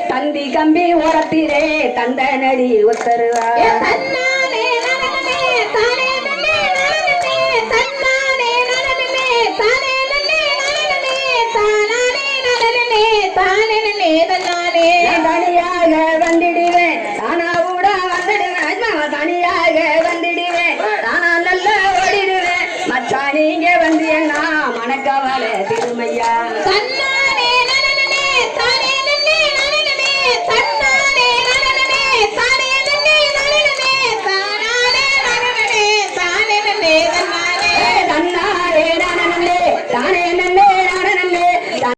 தந்தி கம்பி ஓரத்திலே தந்தனடி உத்தருவா தனியாக வந்திடுவேன் தானா கூட வந்துடுவேன் தனியாக வந்துடுவேன் தானா நல்லா ஓடிடுவேன் மச்சான் நீங்க வந்து என்ன மனக்கவலை